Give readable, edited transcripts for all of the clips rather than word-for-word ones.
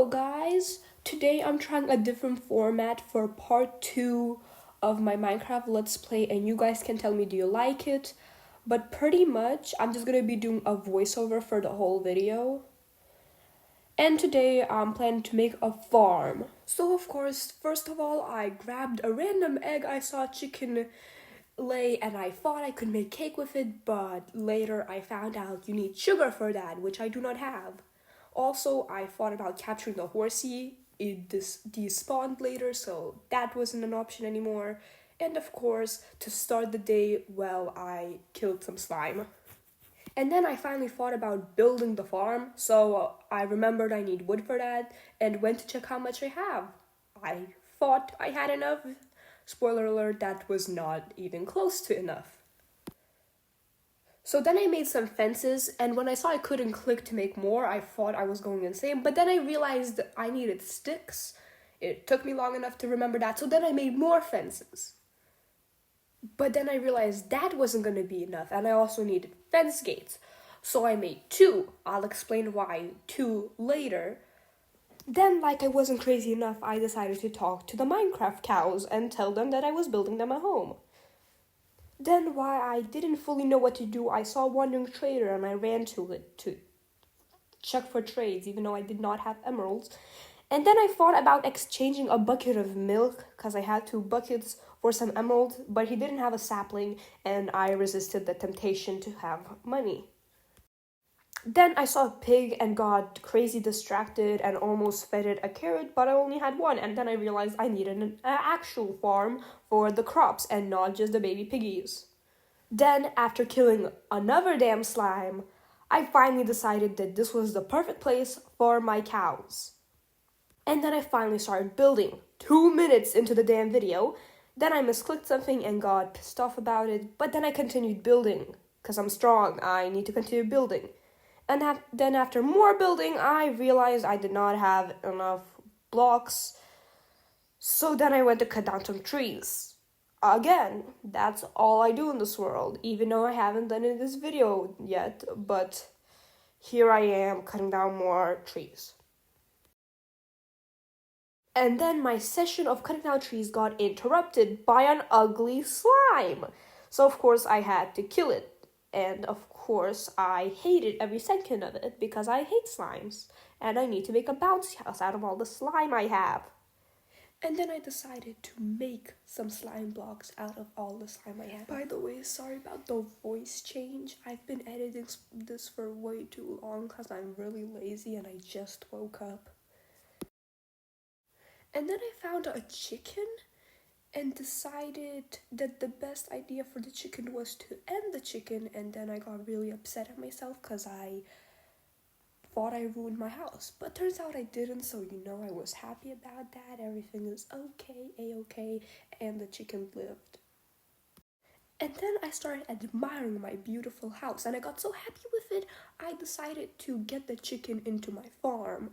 guys, today I'm trying a different format for part 2 of my Minecraft Let's Play, and you guys can tell me do you like it. But pretty much I'm just gonna be doing a voiceover for the whole video. And today I'm planning to make a farm. So of course, first of all, I grabbed a random egg I saw a chicken lay, and I thought I could make cake with it, but later I found out you need sugar for that, which I do not have. Also, I thought about capturing the horsey. It despawned later, so that wasn't an option anymore. And of course, to start the day, well, I killed some slime. And then I finally thought about building the farm, so I remembered I need wood for that and went to check how much I have. I thought I had enough. Spoiler alert, that was not even close to enough. So then I made some fences, and when I saw I couldn't click to make more, I thought I was going insane, but then I realized I needed sticks. It took me long enough to remember that, so then I made more fences. But then I realized that wasn't going to be enough, and I also needed fence gates. So I made 2. I'll explain why 2 later. Then, like I wasn't crazy enough, I decided to talk to the Minecraft cows and tell them that I was building them a home. Then, while I didn't fully know what to do, I saw a wandering trader and I ran to it to check for trades, even though I did not have emeralds. And then I thought about exchanging a bucket of milk, because I had 2 buckets, for some emeralds, but he didn't have a sapling, and I resisted the temptation to have money. Then I saw a pig and got crazy distracted and almost fed it a carrot, but I only had 1, and then I realized I needed an actual farm for the crops and not just the baby piggies. Then, after killing another damn slime, I finally decided that this was the perfect place for my cows. And then I finally started building, 2 minutes into the damn video. Then I misclicked something and got pissed off about it, but then I continued building, because I'm strong, I need to continue building. And then after more building, I realized I did not have enough blocks. So then I went to cut down some trees. Again, that's all I do in this world, even though I haven't done it in this video yet. But here I am cutting down more trees. And then my session of cutting down trees got interrupted by an ugly slime. So of course I had to kill it. And of course, I hated every second of it because I hate slimes. And I need to make a bouncy house out of all the slime I have. And then I decided to make some slime blocks out of all the slime I have. By the way, sorry about the voice change. I've been editing this for way too long because I'm really lazy and I just woke up. And then I found a chicken and decided that the best idea for the chicken was to end the chicken, and then I got really upset at myself because I thought I ruined my house. But turns out I didn't, so I was happy about that. Everything is okay, a-okay, and the chicken lived. And then I started admiring my beautiful house, and I got so happy with it, I decided to get the chicken into my farm.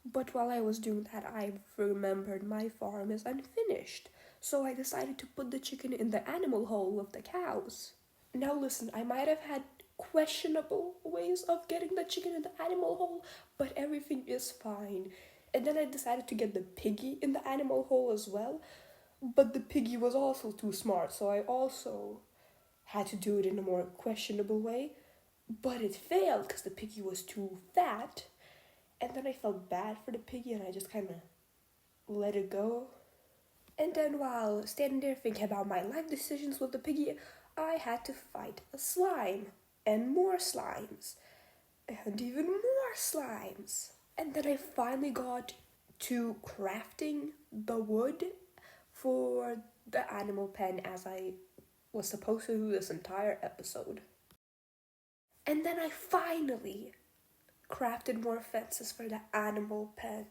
But while I was doing that, I remembered my farm is unfinished, so I decided to put the chicken in the animal hole with the cows. Now listen, I might have had questionable ways of getting the chicken in the animal hole, but everything is fine. And then I decided to get the piggy in the animal hole as well, but the piggy was also too smart, so I also had to do it in a more questionable way. But it failed because the piggy was too fat. And then I felt bad for the piggy and I just kind of let it go. And then while standing there thinking about my life decisions with the piggy, I had to fight a slime. And more slimes. And even more slimes. And then I finally got to crafting the wood for the animal pen, as I was supposed to do this entire episode. And then I finally crafted more fences for the animal pen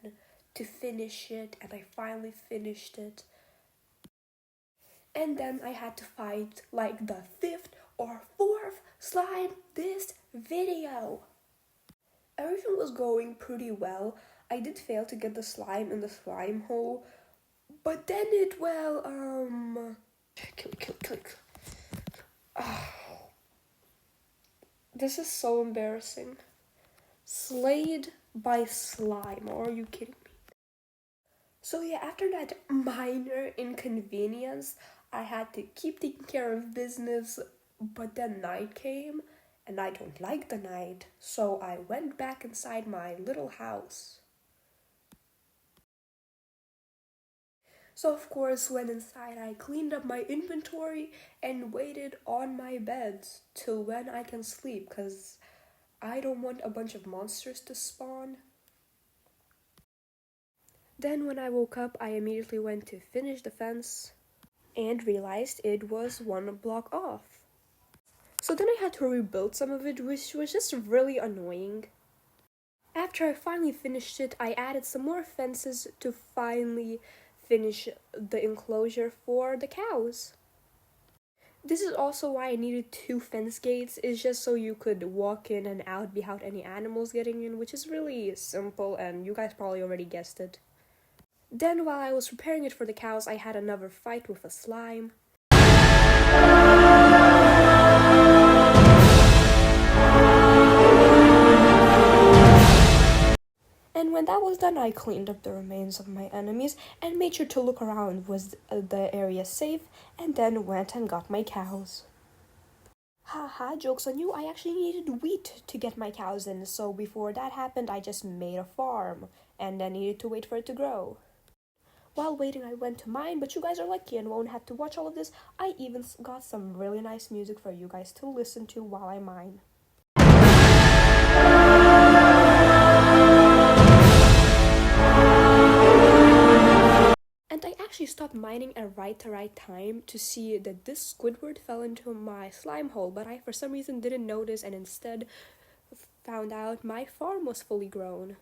to finish it, and I finally finished it. And then I had to fight like the 5th or 4th slime this video. Everything was going pretty well. I did fail to get the slime in the slime hole, but then it click. This is so embarrassing. Slade by slime. Or are you kidding me? So yeah, after that minor inconvenience, I had to keep taking care of business, but then night came, and I don't like the night, so I went back inside my little house. So of course, when inside, I cleaned up my inventory and waited on my bed till when I can sleep, cause I don't want a bunch of monsters to spawn. Then when I woke up, I immediately went to finish the fence and realized it was one block off. So then I had to rebuild some of it, which was just really annoying. After I finally finished it, I added some more fences to finally finish the enclosure for the cows. This is also why I needed two fence gates, is just so you could walk in and out without any animals getting in, which is really simple and you guys probably already guessed it. Then while I was preparing it for the cows, I had another fight with a slime. And when that was done, I cleaned up the remains of my enemies and made sure to look around was the area safe, and then went and got my cows. Haha, joke's on you, I actually needed wheat to get my cows in, so before that happened, I just made a farm, and then needed to wait for it to grow. While waiting, I went to mine, but you guys are lucky and won't have to watch all of this. I even got some really nice music for you guys to listen to while I mine. And I actually stopped mining at the right time to see that this Squidward fell into my slime hole, but I for some reason didn't notice and instead found out my farm was fully grown.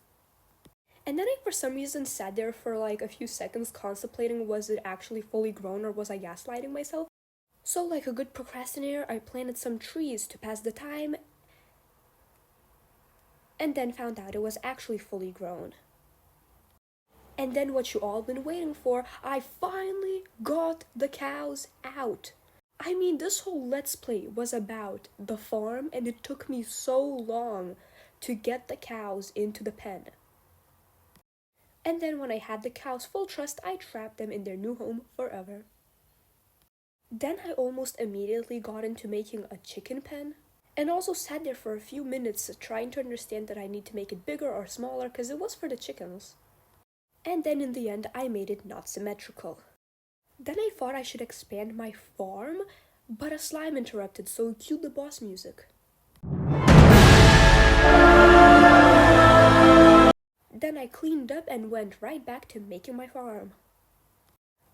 And then I for some reason sat there for like a few seconds contemplating was it actually fully grown or was I gaslighting myself? So like a good procrastinator, I planted some trees to pass the time and then found out it was actually fully grown. And then what you all been waiting for, I finally got the cows out. I mean, this whole Let's Play was about the farm and it took me so long to get the cows into the pen. And then when I had the cows full trust, I trapped them in their new home forever. Then I almost immediately got into making a chicken pen. And also sat there for a few minutes trying to understand that I need to make it bigger or smaller because it was for the chickens. And then in the end, I made it not symmetrical. Then I thought I should expand my farm, but a slime interrupted, so cue the boss music. Then I cleaned up and went right back to making my farm.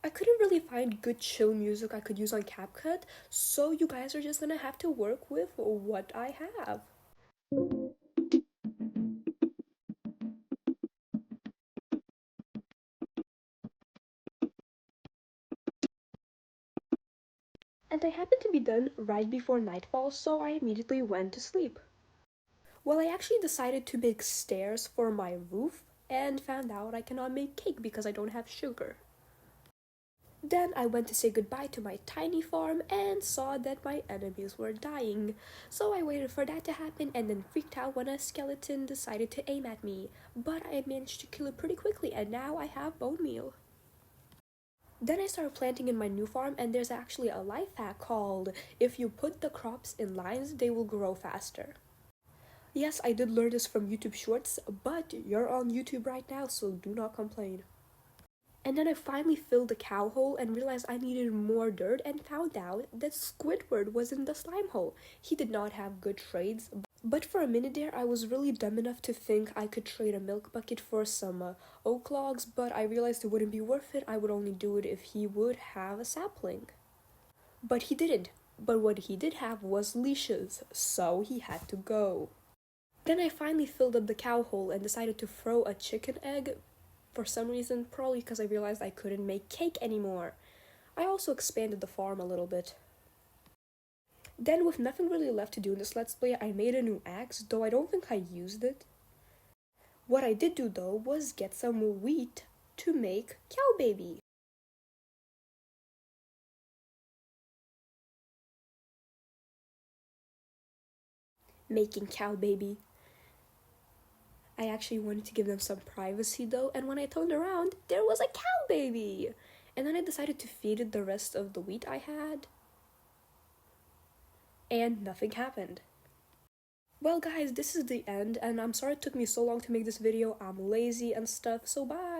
I couldn't really find good chill music I could use on CapCut, so you guys are just gonna have to work with what I have. And I happened to be done right before nightfall, so I immediately went to sleep. Well, I actually decided to make stairs for my roof and found out I cannot make cake because I don't have sugar. Then I went to say goodbye to my tiny farm and saw that my enemies were dying. So I waited for that to happen and then freaked out when a skeleton decided to aim at me. But I managed to kill it pretty quickly and now I have bone meal. Then I started planting in my new farm and there's actually a life hack called if you put the crops in lines, they will grow faster. Yes, I did learn this from YouTube Shorts, but you're on YouTube right now, so do not complain. And then I finally filled the cow hole and realized I needed more dirt and found out that Squidward was in the slime hole. He did not have good trades, but for a minute there I was really dumb enough to think I could trade a milk bucket for some oak logs, but I realized it wouldn't be worth it. I would only do it if he would have a sapling. But he didn't. But what he did have was leashes, so he had to go. Then I finally filled up the cow hole and decided to throw a chicken egg. For some reason, probably because I realized I couldn't make cake anymore. I also expanded the farm a little bit. Then with nothing really left to do in this Let's Play, I made a new axe, though I don't think I used it. What I did do though was get some wheat to make cow baby. Making cow baby. I actually wanted to give them some privacy though, and when I turned around, there was a cow baby! And then I decided to feed it the rest of the wheat I had. And nothing happened. Well guys, this is the end, and I'm sorry it took me so long to make this video. I'm lazy and stuff, so bye!